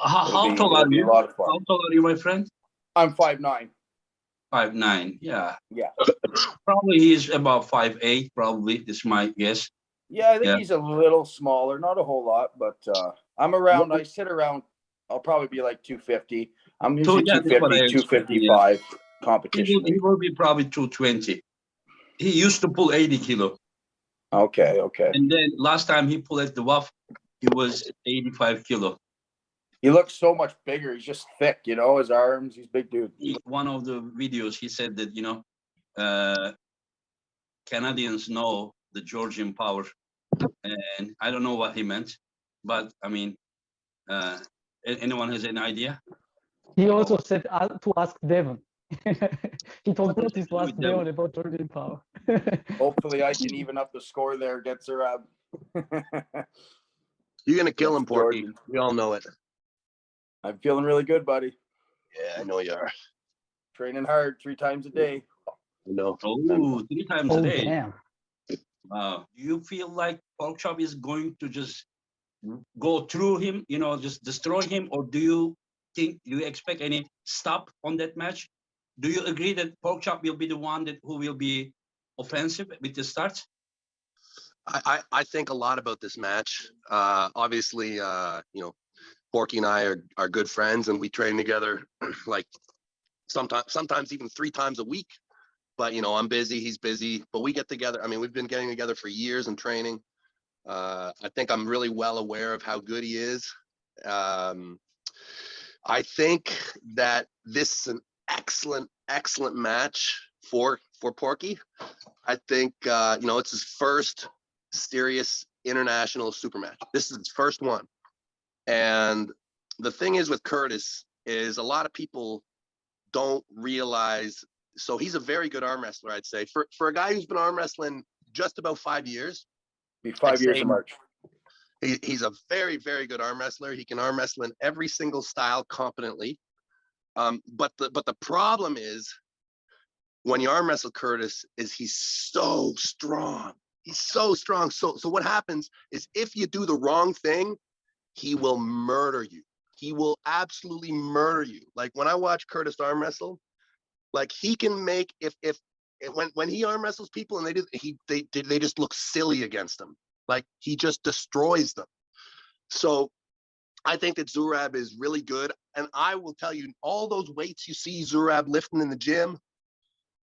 How tall It'll are be a you? lot of fun. How tall are you, my friend? I'm 5'9". 5'9". Yeah. Yeah. Probably he's about 5'8". Probably, this is my guess. Yeah, I think Yeah. he's a little smaller, not a whole lot, but I'm around. I sit around. I'll probably be like 250. I'm So usually yeah, that's what I 250, expected. Yeah. 255 He competition. will be probably 220. He used to pull 80 kilo. Okay. And then last time he pulled at the WAF, he was 85 kilo. He looks so much bigger. He's just thick, his arms. He's a big dude. One of the videos, he said that, Canadians know the Georgian power. And I don't know what he meant, but I mean, anyone has any idea? He also said to ask Devon. He told What Curtis does it to do ask with Devon? Devon about Georgian power. Hopefully, I can even up the score there. Get Zurab. You're gonna kill him, That's Porky. Georgian. We all know it. I'm feeling really good, buddy. Yeah, I know you are. Training hard 3 times a day. I know. Oh, 3 times a Oh, day. damn. Wow. Do you feel like Porkchop is going to just go through him, just destroy him, or do you expect any stop on that match? Do you agree that Porkchop will be the one who will be offensive with the start? I think a lot about this match. Obviously, Porky and I are good friends, and we train together like sometimes even 3 times a week. But I'm busy, he's busy, but we get together. I mean, we've been getting together for years and training. I think I'm really well aware of how good he is. I think that this is an excellent match for Porky. I think it's his first serious international super match. This is his first one. And the thing is with Curtis is a lot of people don't realize. So he's a very good arm wrestler, I'd say. For a guy who's been arm wrestling just about 5 years. Be 5 years in March. He's a very, very good arm wrestler. He can arm wrestle in every single style competently. But the problem is when you arm wrestle Curtis is he's so strong. He's so strong. So what happens is if you do the wrong thing, he will murder you. He will absolutely murder you. Like when I watch Curtis arm wrestle, like he can make when he arm wrestles people and they just look silly against him. Like he just destroys them. So I think that Zurab is really good. And I will tell you, all those weights you see Zurab lifting in the gym,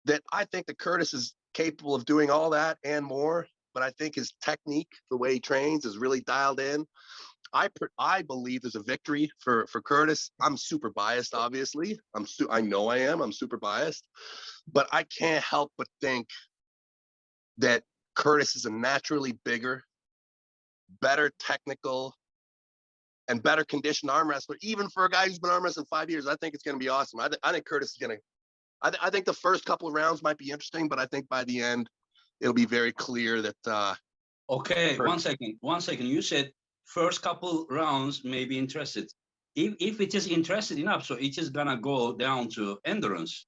that I think that Curtis is capable of doing all that and more. But I think his technique, the way he trains, is really dialed in. I believe there's a victory for Curtis. I'm super biased, obviously. I know I am. I'm super biased. But I can't help but think that Curtis is a naturally bigger, better technical, and better conditioned arm wrestler, even for a guy who's been arm wrestling 5 years. I think it's going to be awesome. I think Curtis is going to. I think the first couple of rounds might be interesting, but I think by the end, it'll be very clear that. Okay, one second. You said first couple rounds may be interested. If it is interested enough, so it is gonna go down to endurance.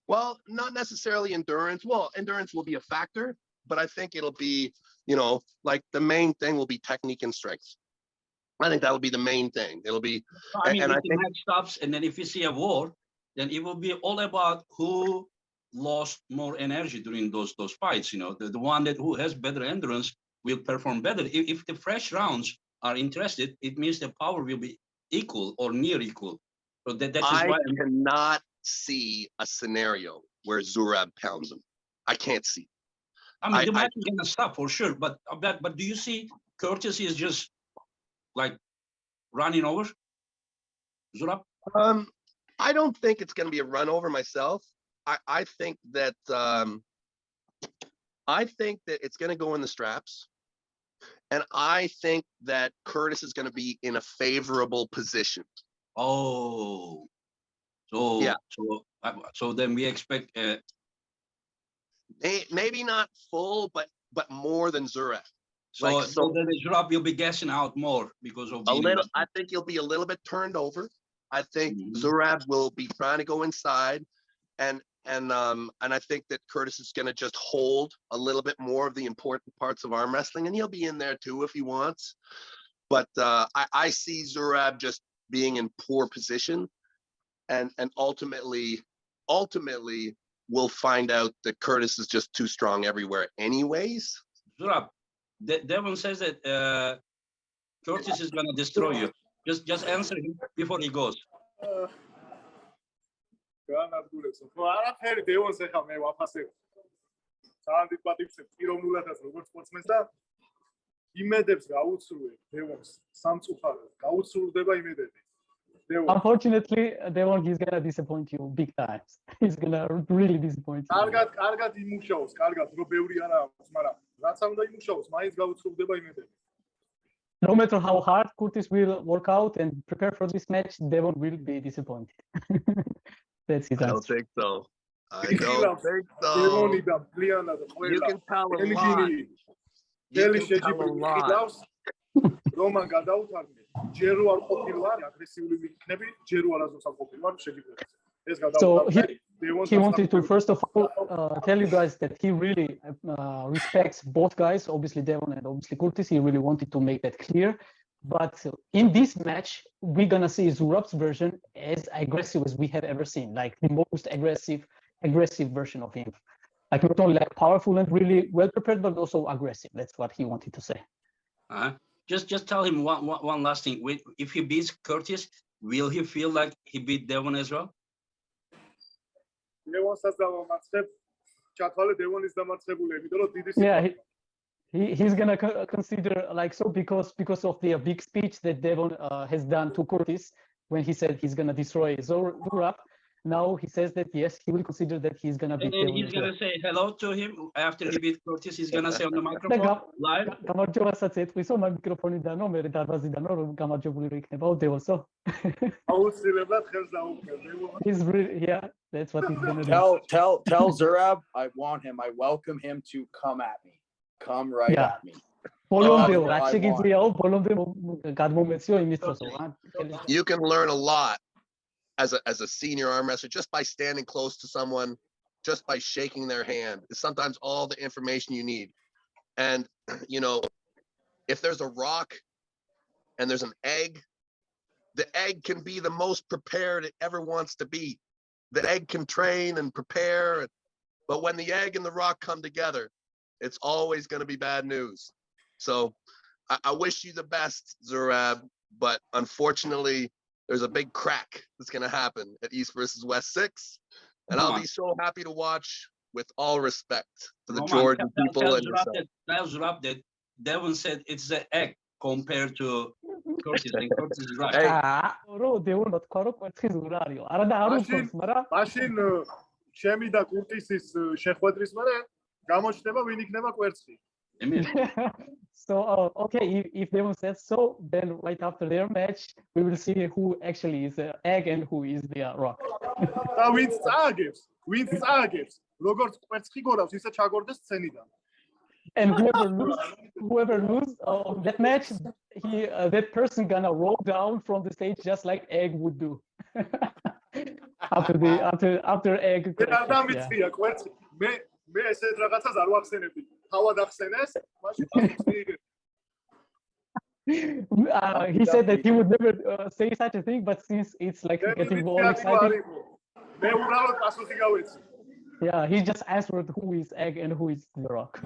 Well, not necessarily endurance. Well, endurance will be a factor, but I think it'll be, like the main thing will be technique and strength. I think that'll be the main thing. It'll be. I mean, if the match stops, and then if you see a war, then it will be all about who lost more energy during those fights. The one who has better endurance will perform better. If the fresh rounds are interested, it means the power will be equal or near equal. So that is why I cannot see a scenario where Zurab pounds him. I can't see. I mean, the match is gonna stop for sure. But do you see Curtis is just like running over Zurab? I don't think it's going to be a run over myself. I think that it's going to go in the straps, and I think that Curtis is going to be in a favorable position. Oh, so yeah. So then we expect maybe not full, but more than Zurab. So then Zurab will be guessing out more because of a little. I think he'll be a little bit turned over. I think Zurab will be trying to go inside, and I think that Curtis is going to just hold a little bit more of the important parts of arm wrestling, and he'll be in there too if he wants. But I see Zurab just being in poor position, and ultimately we'll find out that Curtis is just too strong everywhere anyways. Zurab, Devon says that Curtis is gonna destroy you. Just answer him before he goes. არაფერი დევონს ეხა მე ვაფასებ. ძალიან დიდ პატივცემ პიროვნულადაც როგორც სპორტსმენს და იმედებს გაუცრუებ დევონს სამწუხაროდ. გაუცრუდება იმედები. Unfortunately, Devon, he's gonna disappoint you big times. He's gonna really disappoint you. კარგად იმუშაოს, კარგად, რო ბევრი არა აქვს, მაგრამ რაც არ უნდა იმუშაოს, მაინც გაუცრუდება იმედები. No matter how hard Curtis will work out and prepare for this match, Devon will be disappointed. That's his I don't answer. think so. I don't think so. დევონიდან პლიანად You ყველა. can tell a lot. დელი You can tell a შეჯიბრი lot. მიყიდავს. რომან გადაუთარგე, ჯერ არ ყოფილვარ აგრესიული მიქნები, ჯერ არასდროს არ ყოფილვარ შეჯიბრებს. ეს So გადაუთარგე. he wanted to first of all tell you guys that he really respects both guys, obviously Devon and obviously Curtis. He really wanted to make that clear. But in this match, we're gonna see Zurab's version as aggressive as we have ever seen, like the most aggressive version of him. Like not only like powerful and really well prepared, but also aggressive. That's what he wanted to say. Just tell him one last thing. If he beats Curtis, will he feel like he beat Devon as well? დევონსაც დავამარცხებ. ჩათვალე დევონის დამარცხებული, იმიტომ რომ დიდი Yeah, he's gonna consider like so because of the big speech that Devon has done to Curtis when he said he's gonna destroy Zurab. Now he says that yes, he will consider that he's gonna beat And then Devon. he's as well. gonna say hello to him after he beat Curtis. He's gonna say on the microphone live. გამარჯობასაც ეთქვისო მაგ მიკროფონიდან რომ მე დარბაზიდან რომ გამარჯვებული რო იქნებაო დევონსო. აუცილებლად ხელს დაუხმევ. He's really, yeah, that's what he's gonna do. Tell Zurab I want him. I welcome him to come at me. Come right Yeah. at me. ბოლომდეო I რაც want. შეგიძლიაო ბოლომდე გადმომეციო იმის დროსო. You can learn a lot as a senior arm wrestler just by standing close to someone, just by shaking their hand. It's sometimes all the information you need. And you know, if there's a rock and there's an egg, the egg can be the most prepared it ever wants to be. The egg can train and prepare, but when the egg and the rock come together, it's always going to be bad news. So I wish you the best, Zurab, but unfortunately, there's a big crack that's going to happen at East versus West 6. And I'll be so happy to watch with all respect to the Georgian people and yourself. Tell Zurab that Devon said it's an egg compared to Curtis, and Curtis is right. Hey. რო დევონო თქვა რომ კვერცხის ზურა არისო. არა და არ უხობს, მაგრამ მაშინ ჩემი და კურტისის შეხვედრის მერე გამოჩნდება ვინ იქნება კვერცხი. So okay, if Devon says so, then right after their match, we will see who actually is the egg and who is the rock. და ვინც წააგებს, როგორც კვერცხი გორავს, ისე ჩაგორდეს სცენიდან. And whoever lose that match, that person gonna roll down from the stage just like egg would do. after egg. დამიწია კვერცხი. მე ესეთ რაღაცას არ ვახსენებდი. თავად ახსენეს, მაშინ პასუხი. He said that he would never say such a thing, but since it's like getting all excited, მე უბრალოდ პასუხი გავეცი. yeah, he just answered who is egg and who is the rock.